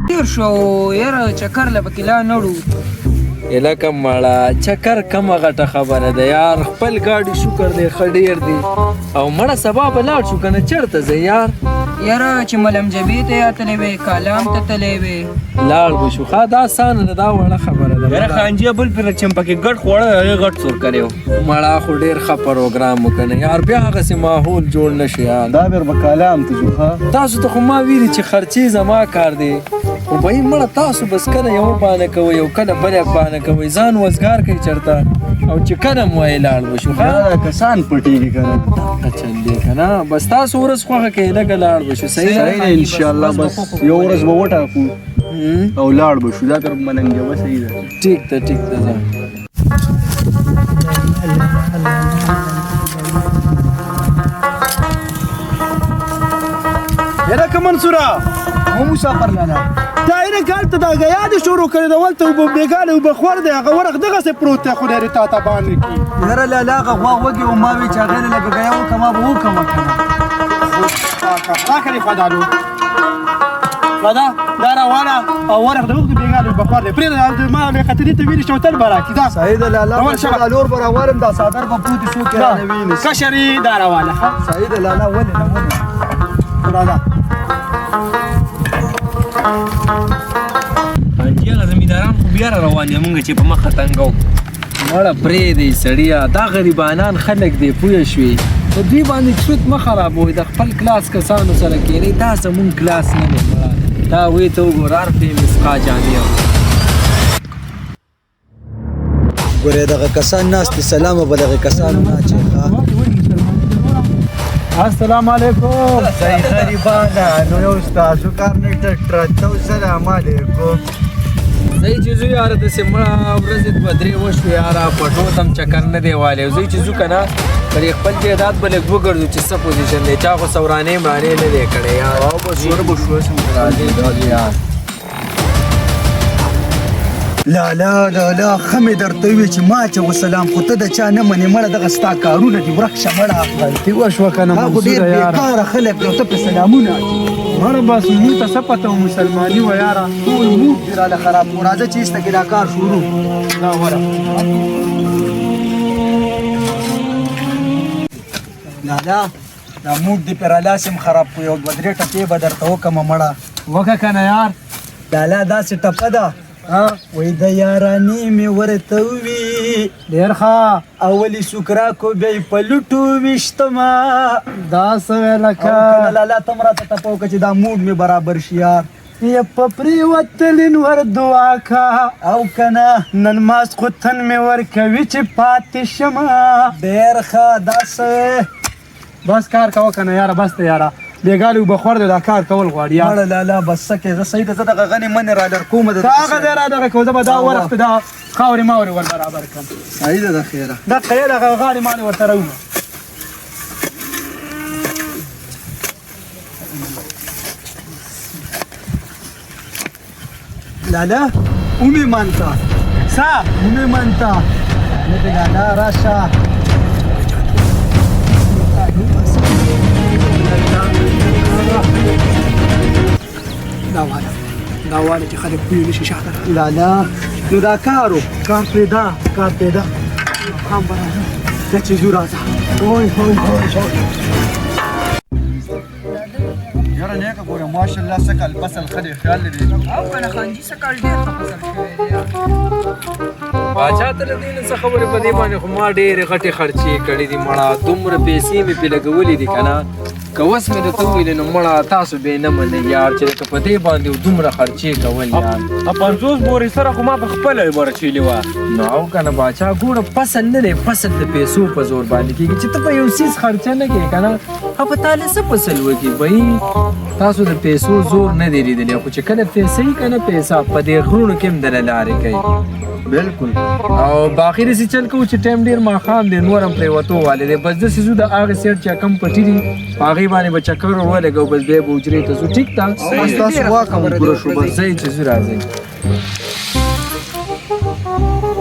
تیر شو یاره چکر له پکې لا نړو لکه مړه چکر کمه غټه خبره ده یار خپل ګاډي شکر دی ښه ډېر دی او مړه سبا به لاړ شو که نه چېرته ځئ یار یاره چې ملم جبې ته یا تللی وې کالام ته تللی وې لاړ به شو ښه دا اسانه ده دا وړه خبره ده یاره خانجیه بل پرې چې پکې ګډ خوړه هغې غټ سور کړی و مړه خو ډېر ښه پروګرام و که نه یار بیا هغسې ماحول جوړ نه شي یار دا بیر به کالام ته ځو ښه تاسو ته خو ما ویلي چې خرچې زما کار دی خو بهی مړه تاسو بس کله یوه بانه کوئ او کله بله بانه کوئ ځان وزګار کوئ چېرته او چې کله مو وایي لاړ به شو ښه دا کسان پټېږي که نه دغه چل دی که نه بس تاسو ورځ خوښه کوئ لږه لاړ به شو صحیح صحیح ده انشاءالله بس یو ورځ به وټاکو او لاړ به شو دا تر مننګوه صحیح ده ټیک ده ټیک ده ځه یاره که منصوره مو مسافر لاله دا اینه کال ته دا غیا دې شروع کړې ده ولته اوبه بېګاله اوبه خور دی هغه ورق دغسې پروت دی خدای دې تا ته باندې کړي یاره لاله هغه غوا وږې و ما وې چې هغې له لږه ګیا وکړم به وکړم که نه راکړې فدالو فدا دا روانه او ورق د وخت بېګاله اوبه خور دی پرېږده ما مې قطرې ته ویلې چې وتل به راکړي دا صحیح ده لاله لور به راوالم دا څادر به پروت وي څوک یې رانه ویني کشر یې دا روانه صحیح ده لاله ولې نه ولې راځه خانجیه هغه زمینداران خو بیا را روان دي مونږ چې په مخه تنګو مړه پرېږدئ سړیه دا غریبانان خلک دی پوه شوې په دوی باندې چوت مه خرابوئ د خپل کلاس کسانو سره کښېنئ دا زمونږ کلاس نه دی مړه دا وی ته وګوره هر پې مسقا جامع ګورې دغه کسان ناست دي سلام به دغه کسانو نه اچوي السلام علیکم صحیح غریبانه نو یو ستاسو کار نه ټرته سلام علیکم صحیح چې زو یاره داسې مړه ورځې دوه درې وشوې یاره په ټوت هم چکر نه دی والی زوی چې ځو که نه پر یې خپل جایداد به لږ وګرځو چې څه پوزیشن دی چا خو سورانې مړانې نه دی کړی یار او بس ور به شو راځي یار لا لا لا لا ښه مې درته وویل چې ما چې وسلام خو ته د چا نه منې مړه دغه ستا کارونه دي ورک شه مړه غلطي وشوه که نه هغه خو ډېر بېکاره خلک دي او ته پرې سلامونه مړه بس مونږ ته څه پته وه مسلماني وه یاره ټول موږ دې راله خراب کړو راځه چې ایسته کې دا کار شروع دا وره لالا دا موږ دې پرې رالاسې هم خراب کړو یو دوه درې ټپې به درته وکړمه مړه وکړه که نه یار لالا داسې ټپه ده وای د یارانې مې ورته ووي ډېر ښه اولې سوکرا کو بیا یې په لوټو ویشتمه دا څه وی لکه لالا ته م راته ټپه وکړه چې دا موډ مې برابر شي یار یا په پرېوتلین ور دعا کا او که نه نن ماسخوتن مې ورکوي چې پاتې شمه ډېر ښه دا څه بس کار کوه که نه یاره بس ته یاره بېګالې اوبه خور دی دا کار کول غواړي یار مړه لالا بس څه کې زه صحیح ده زه دغه غنې منې را درکومه که هغه ځای را دغه کوه زه به دا ورخ دا خاورې ماورې ور برابر کړم صحیح ده د خیره دا قیل هغه غاړې مالې ورته راوړه لالا اومې منته څه اومې منته نه دې لالا راشه دا واله چې خلک پوه نه شي شاته لالا نو دا کارو کار پیدا هم به راځه دا چې ځو راځه یاره نیکه ګوره ماشاءالله سکل فصل ښه دی خیال لري او که نه خانجي سکل ډېر ښه فصل شوی دی باچا ته له دې نه څه خبرې په دې باندې خو ما ډېرې غټې خرچې کړې دي مړه دومره پیسې مې پرې لګولې دي که نه که اوس مې درته وویلې نو مړه تاسو به یې نه منئ یار چې لکه په دې باندې دومره خرچې کول یار 50 بورې سره خو ما په خپله یې برچېلې وه نو او که نه باچا ګوره فصل نه دی فصل د پیسو په زور باندې کېږي چې ته په یو څیز خرچه نه کوې که نه په تاله څه فصل وکړي بهی تاسو د پیسو زور نه دی لیدلی خو چې کله پیسې که نه پیسه په دې غرونو کې هم دله لارې کوي بالکل او باقي داسې چل کوو چې ټایم ډېر ماښام دی نور هم پرېوتو والی دی بس داسې ځو د هغې سیټ چې کم پټي دي په هغې باندې به چکر ور ولګو بس بیا به حجرې ته ځو ټیک ده بس تاسو واک هم پوره شو بس ځئ چې ځو راځئ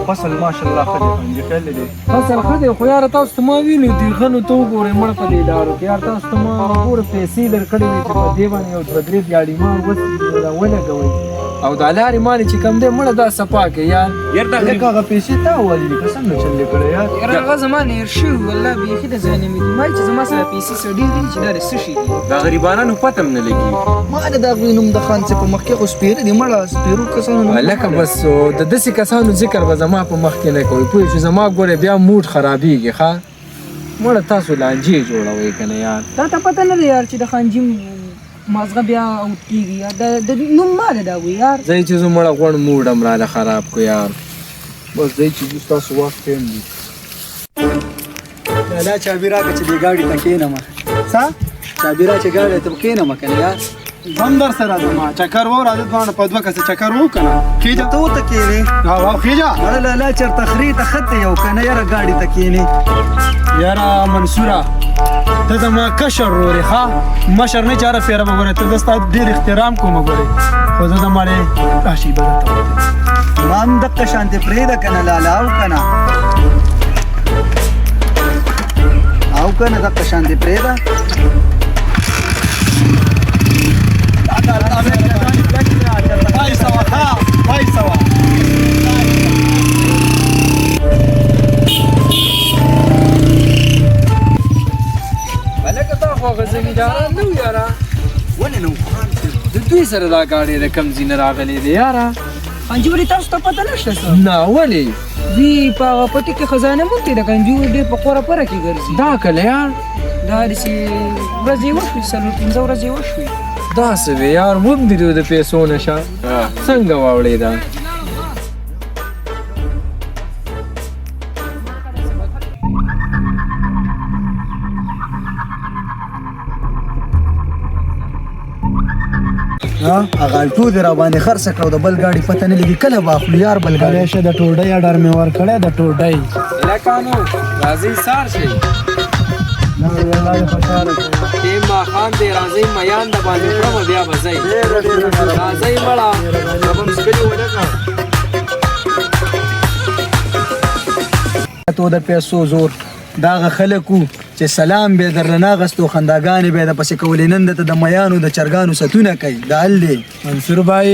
فصل ماشاءالله ښه دی خانجي خیال دی فصل ښه دی خو یاره تاسو ته ما ویلي دیرغنو ته وګورئ مړه په دې لارو کې یار تاسو ته ما ګوره پیسې درکړې وې چې په دې باندې یو دوه درې ګاډي ما ولګوئ او دا لارې مالې چې کم دی مړه دا صفا کوي یار یار دا لکه هغه پیسې تا ولې که څنګه چلې کړی یار یاره هغه زما نه هېر شوي والله بیخي د ځای نه مې دي ما چې زما سره پیسې څه ډېر دي چې دا د څه شي دي دا غریبانانو پته هم نه لګي ما د هغوی نوم د خان صاحب په مخ کې خو سپېره دي مړه سپېرو کسانو نوم لکه بس د داسې کسانو ذکر به زما په مخ کې نه کوي پوه شو زما ګوره بیا موډ خرابېږي ښه مړه تاسو لانجې جوړوئ که نه یار تا ته پته نه دی یار چې د خانجي مازغه بیا اوت کېږي یار د نوم ما دی د هغوی یار ځای چې زه مړه غوڼ موډ هم راله خراب کو یار بس ځای چې زه ستاسو وخت ټیم دي لالا چابي راکړه چې دې ګاډي ته کښېنم څه چابي را چې ګاډی ته کښېنم که نه یار هم در سره زما چکر و راځه دواړه په دوه کسه چکر و که نه خېجه ته ورته کښېنې او خېجه اړه لالا چېرته خرې ته ښه ته یو که نه یاره ګاډي ته کښېنې یاره منصوره ته زما کشر ورې ښه مشر نه چاره پیره به ګورې ته زه ستا ډېر احترام کوم ګورې خو زه زما ډېر راشي به درته ما هم دقه شانتې پرېږده که نه لالا او که نه او که نه دقه شانتې پرېږده پای سوه ښه پای سوه هلکه تا خو هغه زمینداران نه وو یاره ولې نه د دوی سره دا ګاډی د کم ځای نه راغلی دی یاره خانجي ولې تاسو ته پته نشته څه نه ولې دوی په هغه پټي کې خزانه مونتې د خانجي ډېر په خوره پره کې ګرځي دا کله یار دا داسې ورځې وشوې 4-5 ورځې وشوې داسې وې یار موږ د دوی د پیسو نشه څنګه واوړېده هغه الټو دې را باندې خرڅه کړه او د بل ګاډي پته نه لګي کله به اخلو یار بل ګاډی شه د ټوډۍ اډر مې ورکړی د ټوډۍ هلکانو راځئ سار شئ ټیم ماښام دی راځئ میان د باندې کړمه بیا به ځئ راځئ مړه به م سپلي ونه کړه تو د پیسو زور دا هغه خلک وو چې سلام به درله ناغستو خنداګانې به یې دپسې کولې نن دته د میانو د چرګانو ستونه کوي دا حل دی منصور بھائی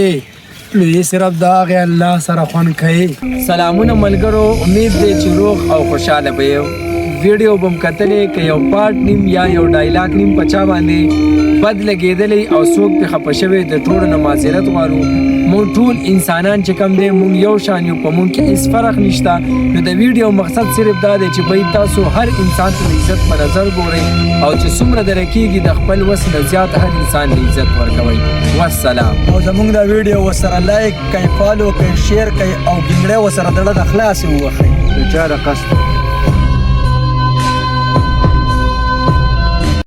لوی صرف دا هغې الله سره خوند کوي سلامونه ملګرو امید دی چې روغ او خوشحاله به یو ویډیو به م کتلې که یو پارټ نیم یا یو ډایلاګ نیم په چا باندې بد لګېدلی او څوک پې خفه شوی د ټولو نه معذرت غواړو مونږ ټول انسانان چې کم دی مونږ یو شان یو په مونږ کې هېڅ فرق نشته نو د ویډیو مقصد صرف دا دی چې بھائی تاسو هر انسان ته د عزت په نظر ګورئ او چې څومره دره کېږي د خپل وس نه زیات هر انسان له عزت ورکوئ والسلام او زمونږ دا ویډیو ورسره لایک کوئ فالو کوئ شیر کوئ او ګنګړی ورسره دړه د خلاصې ووښئ بیچاره قصد